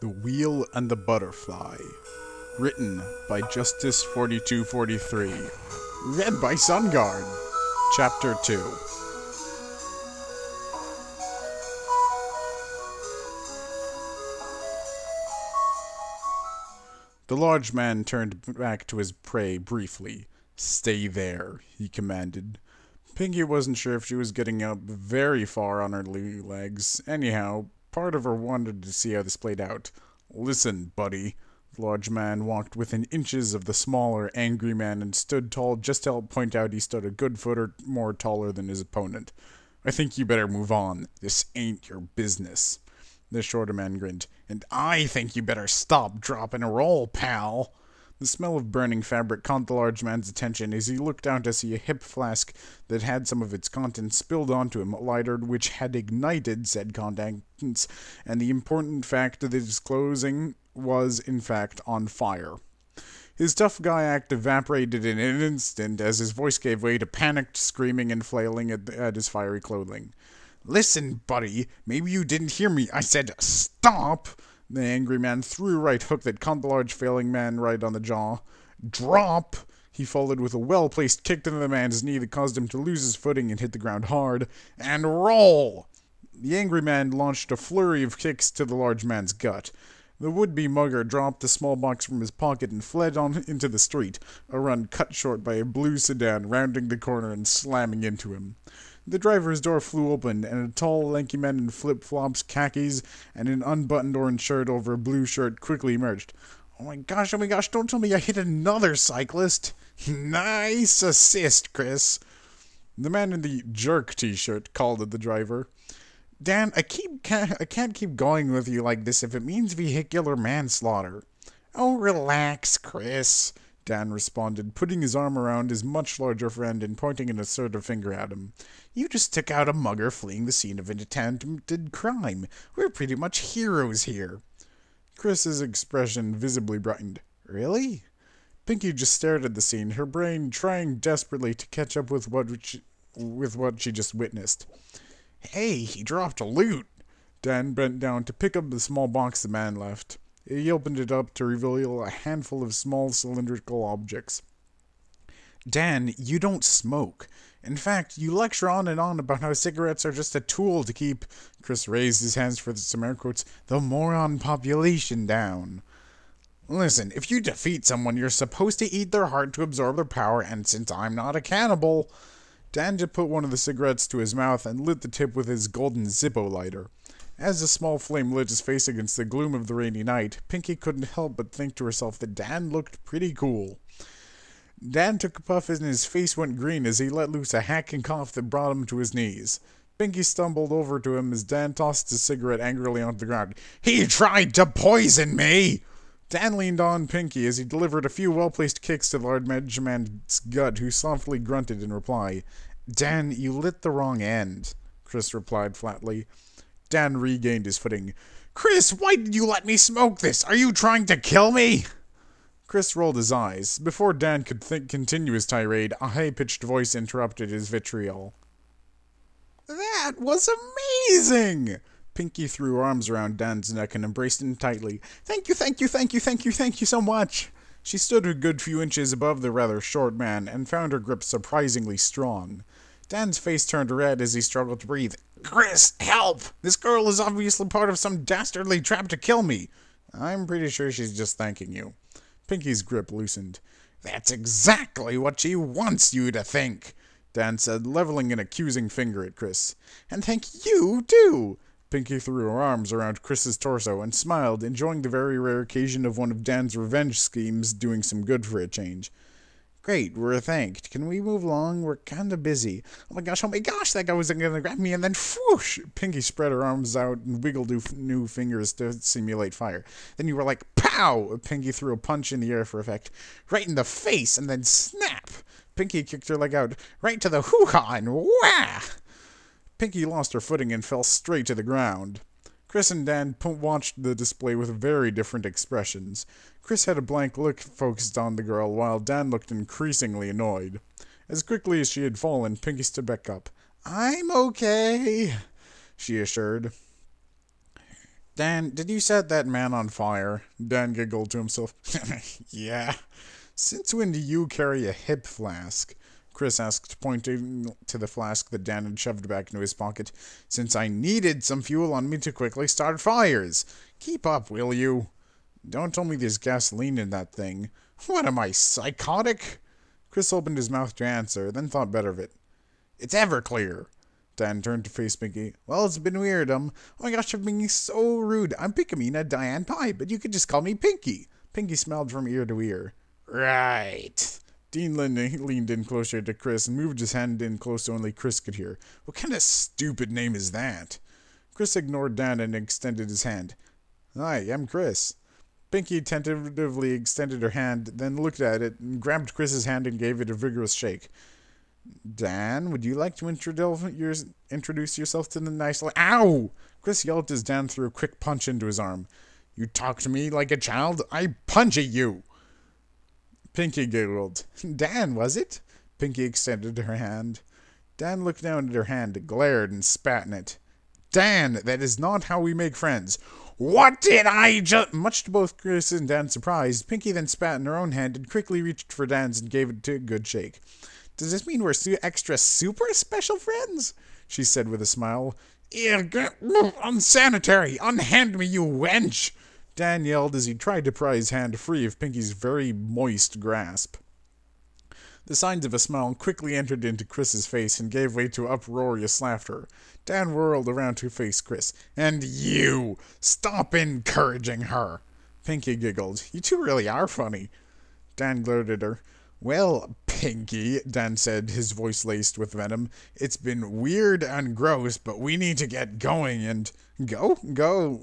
The Wheel and the Butterfly. Written by Justice 4243. Read by SunGuard. Chapter 2. The large man turned back to his prey briefly. "Stay there," he commanded. Pinky wasn't sure if she was getting up very far on her legs. Anyhow, part of her wanted to see how this played out. "Listen, buddy." The large man walked within inches of the smaller, angry man and stood tall just to help point out he stood a good foot or more taller than his opponent. "I think you better move on. This ain't your business." The shorter man grinned. "And I think you better stop, drop, and roll, pal." The smell of burning fabric caught the large man's attention as he looked down to see a hip flask that had some of its contents spilled onto him, a lighter which had ignited said contents, and the important fact that his clothing was, in fact, on fire. His tough guy act evaporated in an instant as his voice gave way to panicked screaming and flailing at his fiery clothing. "Listen, buddy, maybe you didn't hear me. I said stop!" The angry man threw a right hook that caught the large failing man right on the jaw. "Drop!" He followed with a well-placed kick to the man's knee that caused him to lose his footing and hit the ground hard. "And roll!" The angry man launched a flurry of kicks to the large man's gut. The would-be mugger dropped the small box from his pocket and fled on into the street, a run cut short by a blue sedan rounding the corner and slamming into him. The driver's door flew open, and a tall, lanky man in flip-flops, khakis, and an unbuttoned orange shirt over a blue shirt quickly emerged. Oh my gosh, don't tell me I hit another cyclist." "Nice assist, Chris." The man in the jerk t-shirt called at the driver. "Dan, I can't keep going with you like this if it means vehicular manslaughter." "Oh, relax, Chris," Dan responded, putting his arm around his much larger friend and pointing an assertive finger at him. "You just took out a mugger fleeing the scene of an attempted crime. We're pretty much heroes here." Chris's expression visibly brightened. "Really?" Pinky just stared at the scene, her brain trying desperately to catch up with what she just witnessed. "Hey, he dropped a loot." Dan bent down to pick up the small box the man left. He opened it up to reveal a handful of small cylindrical objects. "Dan, you don't smoke. In fact, you lecture on and on about how cigarettes are just a tool to keep," Chris raised his hands for some air quotes, "the moron population down." "Listen, if you defeat someone, you're supposed to eat their heart to absorb their power, and since I'm not a cannibal..." Dan just put one of the cigarettes to his mouth and lit the tip with his golden Zippo lighter. As the small flame lit his face against the gloom of the rainy night, Pinky couldn't help but think to herself that Dan looked pretty cool. Dan took a puff and his face went green as he let loose a hacking cough that brought him to his knees. Pinky stumbled over to him as Dan tossed his cigarette angrily onto the ground. "He tried to poison me!" Dan leaned on Pinky as he delivered a few well-placed kicks to the large man's gut, who softly grunted in reply. "Dan, you lit the wrong end," Chris replied flatly. Dan regained his footing. "Chris, why did you let me smoke this? Are you trying to kill me?" Chris rolled his eyes. Before Dan could continue his tirade, a high-pitched voice interrupted his vitriol. "That was amazing!" Pinky threw her arms around Dan's neck and embraced him tightly. "Thank you so much." She stood a good few inches above the rather short man and found her grip surprisingly strong. Dan's face turned red as he struggled to breathe. "Chris, help! This girl is obviously part of some dastardly trap to kill me." "I'm pretty sure she's just thanking you." Pinky's grip loosened. "That's exactly what she wants you to think," Dan said, leveling an accusing finger at Chris. "And thank you, too." Pinky threw her arms around Chris's torso and smiled, enjoying the very rare occasion of one of Dan's revenge schemes doing some good for a change. "Great, we're thanked. Can we move along? We're kinda busy." Oh my gosh, that guy was gonna grab me, and then whoosh! Pinky spread her arms out and wiggled new fingers to simulate fire. Then you were like, pow! Pinky threw a punch in the air for effect. Right in the face, and then snap! Pinky kicked her leg out, right to the hoo-ha, and wah! Pinky lost her footing and fell straight to the ground. Chris and Dan watched the display with very different expressions. Chris had a blank look focused on the girl, while Dan looked increasingly annoyed. As quickly as she had fallen, Pinky stood back up. "I'm okay," she assured. Dan, did you set that man on fire? Dan giggled to himself. Yeah. Since when do you carry a hip flask? Chris asked, pointing to the flask that Dan had shoved back into his pocket. Since I needed some fuel on me to quickly start fires. Keep up, will you? Don't tell me there's gasoline in that thing. What am I, psychotic? Chris opened his mouth to answer, then thought better of it. It's Everclear. Dan turned to face Pinky. Well, it's been weird, Oh my gosh, I'm being so rude. I'm Pinkamena Diane Pie, but you could just call me Pinky. Pinky smiled from ear to ear. Right. Dean leaned in closer to Chris and moved his hand in close so only Chris could hear. What kind of stupid name is that? Chris ignored Dan and extended his hand. Hi, I'm Chris. Pinky tentatively extended her hand, then looked at it, and grabbed Chris's hand and gave it a vigorous shake. Dan, would you like to introduce yourself to the nice Ow! Chris yelled as Dan threw a quick punch into his arm. You talk to me like a child? I punch at you! Pinky giggled. Dan, was it? Pinky extended her hand. Dan looked down at her hand, glared, and spat in it. Dan, that is not how we make friends. What did I just... Much to both Chris and Dan's surprise, Pinky then spat in her own hand and quickly reached for Dan's and gave it a good shake. Does this mean we're extra super special friends? She said with a smile. Unsanitary! Unhand me, you wench! Dan yelled as he tried to pry his hand free of Pinky's very moist grasp. The signs of a smile quickly entered into Chris's face and gave way to uproarious laughter. Dan whirled around to face Chris. And you! Stop encouraging her! Pinky giggled. You two really are funny. Dan glared at her. Well, Pinky, Dan said, his voice laced with venom, it's been weird and gross, but we need to get going and... Go?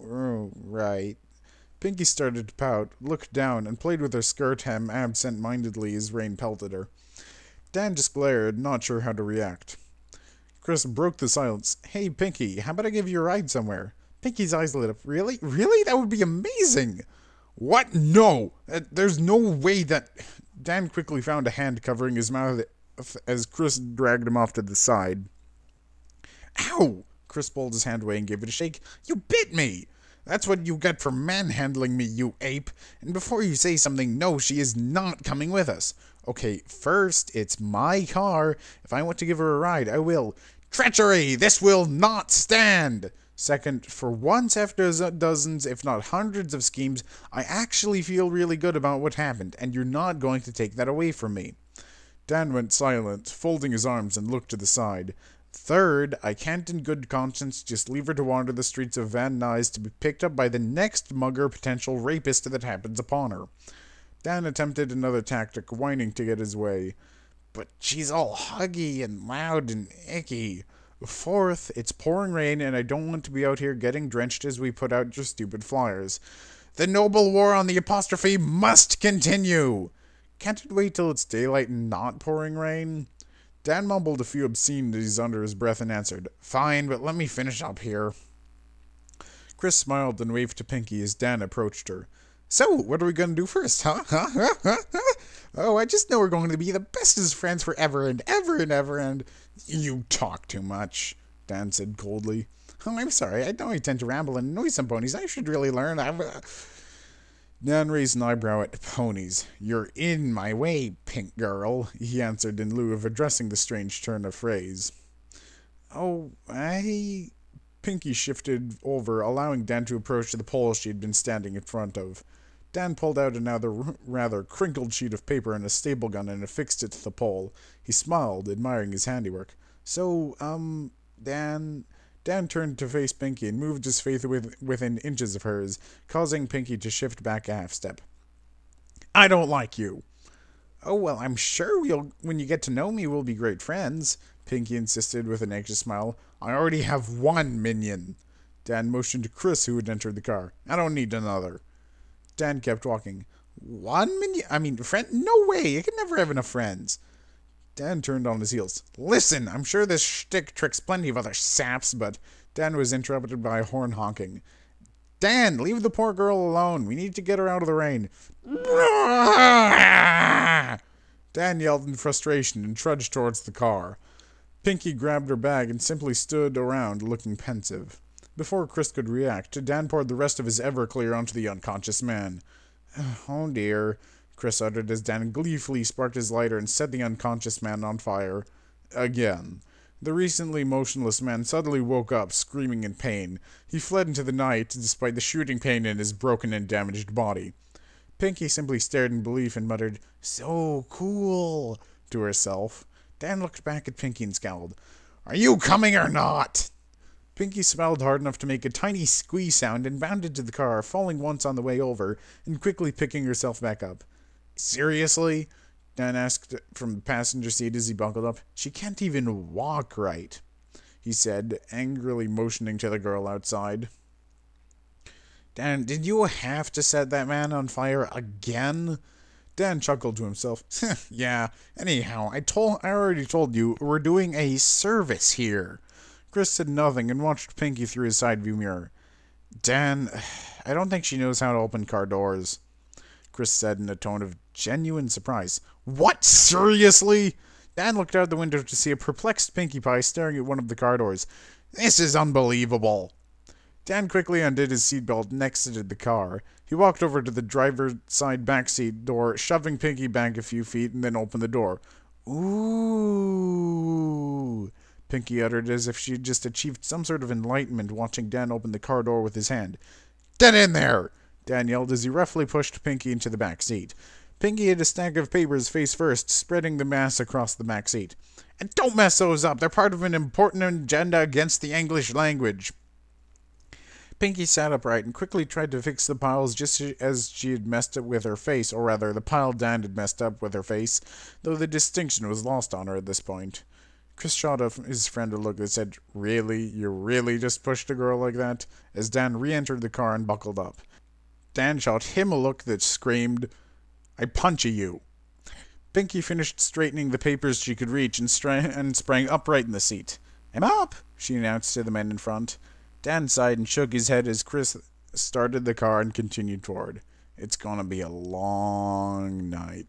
Oh, right. Pinky started to pout, looked down, and played with her skirt hem absent-mindedly as rain pelted her. Dan just glared, not sure how to react. Chris broke the silence. Hey, Pinky, how about I give you a ride somewhere? Pinky's eyes lit up. Really? Really? That would be amazing! What? No! There's no way that... Dan quickly found a hand covering his mouth as Chris dragged him off to the side. Ow! Chris pulled his hand away and gave it a shake. You bit me! That's what you get for manhandling me, you ape. And before you say something, no, she is not coming with us. Okay, first, it's my car. If I want to give her a ride, I will. Treachery! This will not stand! Second, for once after dozens, if not hundreds of schemes, I actually feel really good about what happened, and you're not going to take that away from me. Dan went silent, folding his arms and looked to the side. Third, I can't in good conscience just leave her to wander the streets of Van Nuys to be picked up by the next mugger potential rapist that happens upon her. Dan attempted another tactic, whining to get his way. But she's all huggy and loud and icky. Fourth, it's pouring rain and I don't want to be out here getting drenched as we put out your stupid flyers. The noble war on the apostrophe must continue! Can't it wait till it's daylight and not pouring rain? Dan mumbled a few obscenities under his breath and answered, Fine, but let me finish up here. Chris smiled and waved to Pinky as Dan approached her. So, what are we going to do first, huh? Oh, I just know we're going to be the bestest friends forever and ever and ever and... You talk too much, Dan said coldly. Oh, I'm sorry. I know I tend to ramble and annoy some ponies. I should really learn. Dan raised an eyebrow at ponies. You're in my way, pink girl, he answered in lieu of addressing the strange turn of phrase. Oh, Pinky shifted over, allowing Dan to approach the pole she had been standing in front of. Dan pulled out another rather crinkled sheet of paper and a staple gun and affixed it to the pole. He smiled, admiring his handiwork. So, Dan turned to face Pinky and moved his face within inches of hers, causing Pinky to shift back a half-step. I don't like you. Oh, well, I'm sure when you get to know me, we'll be great friends, Pinky insisted with an anxious smile. I already have one minion. Dan motioned to Chris, who had entered the car. I don't need another. Dan kept walking. One minion? I mean, friend? No way! I could never have enough friends. Dan turned on his heels. Listen, I'm sure this shtick tricks plenty of other saps, but Dan was interrupted by horn honking. Dan, leave the poor girl alone. We need to get her out of the rain. Dan yelled in frustration and trudged towards the car. Pinky grabbed her bag and simply stood around looking pensive. Before Chris could react, Dan poured the rest of his Everclear onto the unconscious man. Oh dear, Chris uttered as Dan gleefully sparked his lighter and set the unconscious man on fire. Again. The recently motionless man suddenly woke up, screaming in pain. He fled into the night, despite the shooting pain in his broken and damaged body. Pinky simply stared in belief and muttered, "So cool," to herself. Dan looked back at Pinky and scowled. "Are you coming or not?" Pinky smiled hard enough to make a tiny squeeze sound and bounded to the car, falling once on the way over and quickly picking herself back up. "Seriously?" Dan asked from the passenger seat as he buckled up. "She can't even walk right," he said, angrily motioning to the girl outside. "Dan, did you have to set that man on fire again?" Dan chuckled to himself. "Yeah, anyhow, I already told you, we're doing a service here." Chris said nothing and watched Pinky through his side view mirror. "Dan, I don't think she knows how to open car doors," Chris said in a tone of genuine surprise. "What? Seriously?" Dan looked out the window to see a perplexed Pinkie Pie staring at one of the car doors. "This is unbelievable." Dan quickly undid his seatbelt and exited the car. He walked over to the driver's side backseat door, shoving Pinky back a few feet, and then opened the door. "Ooh," Pinky uttered as if she had just achieved some sort of enlightenment watching Dan open the car door with his hand. "Get in there!" Dan yelled as he roughly pushed Pinky into the back seat. Pinky had a stack of papers face first, spreading the mass across the back seat. "And don't mess those up! They're part of an important agenda against the English language." Pinky sat upright and quickly tried to fix the piles just as she had messed up with her face, or rather, the pile Dan had messed up with her face, though the distinction was lost on her at this point. Chris shot at his friend a look that said, "Really? You really just pushed a girl like that?" as Dan re-entered the car and buckled up. Dan shot him a look that screamed, "I punch you." Pinky finished straightening the papers she could reach and sprang upright in the seat. "I'm up," she announced to the men in front. Dan sighed and shook his head as Chris started the car and continued forward. "It's gonna be a long night."